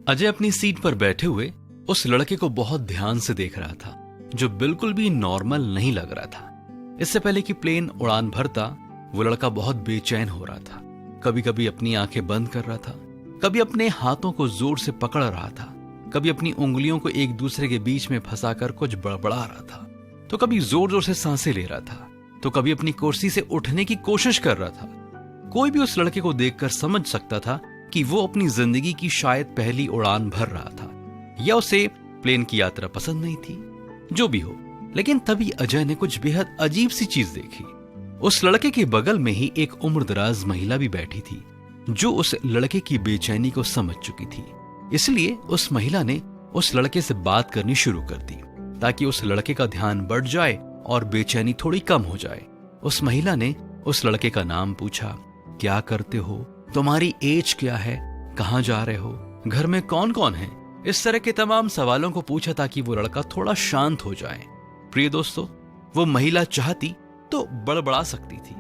अजय अपनी सीट पर बैठे हुए उस लड़के को बहुत ध्यान से देख रहा था, जो बिल्कुल भी नॉर्मल नहीं लग रहा था। इससे पहले कि प्लेन उड़ान भरता, वो लड़का बहुत बेचैन हो रहा था। कभी कभी अपनी आंखें बंद कर रहा था, कभी अपने हाथों को जोर से पकड़ रहा था, कभी अपनी उंगलियों को एक दूसरे के बीच में फंसाकर कुछ बड़बड़ा रहा था, तो कभी जोर जोर से सांसें ले रहा था, तो कभी अपनी कुर्सी से उठने की कोशिश कर रहा था। कोई भी उस लड़के को देखकर समझ सकता था कि वो अपनी जिंदगी की शायद पहली उड़ान भर रहा था, या उसे प्लेन की यात्रा पसंद नहीं थी। जो भी हो, लेकिन तभी अजय ने कुछ बेहद अजीब सी चीज देखी। उस लड़के के बगल में ही एक उम्रदराज महिला भी बैठी थी, जो उस लड़के की बेचैनी को समझ चुकी थी। इसलिए उस महिला ने उस लड़के से बात करनी शुरू कर दी, ताकि उस लड़के का ध्यान बढ़ जाए और बेचैनी थोड़ी कम हो जाए। उस महिला ने उस लड़के का नाम पूछा, क्या करते हो, तुम्हारी एज क्या है, कहाँ जा रहे हो, घर में कौन कौन है। इस तरह के तमाम सवालों को पूछा ताकि वो लड़का थोड़ा शांत हो जाए। प्रिय दोस्तों, वो महिला चाहती तो बड़बड़ा सकती थी,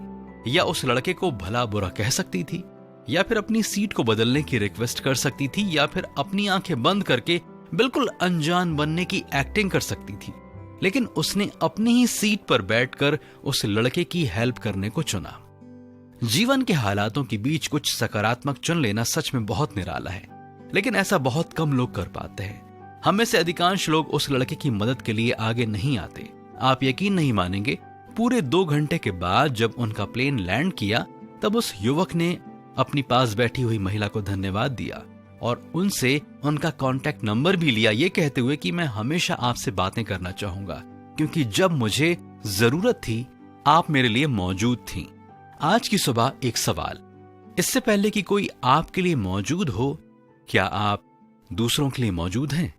या उस लड़के को भला बुरा कह सकती थी, या फिर अपनी सीट को बदलने की रिक्वेस्ट कर सकती थी, या फिर अपनी आंखें बंद करके बिल्कुल अनजान बनने की एक्टिंग कर सकती थी। लेकिन उसने अपनी ही सीट पर बैठकर उस लड़के की हेल्प करने को चुना। जीवन के हालातों के बीच कुछ सकारात्मक चुन लेना सच में बहुत निराला है, लेकिन ऐसा बहुत कम लोग कर पाते हैं। हम में से अधिकांश लोग उस लड़के की मदद के लिए आगे नहीं आते। आप यकीन नहीं मानेंगे, पूरे 2 घंटे के बाद जब उनका प्लेन लैंड किया, तब उस युवक ने अपनी पास बैठी हुई महिला को धन्यवाद दिया और उनसे उनका कांटेक्ट नंबर भी लिया, ये कहते हुए कि मैं हमेशा आपसे बातें करना चाहूंगा, क्योंकि जब मुझे जरूरत थी आप मेरे लिए मौजूद थीं। आज की सुबह एक सवाल, इससे पहले कि कोई आपके लिए मौजूद हो, क्या आप दूसरों के लिए मौजूद हैं?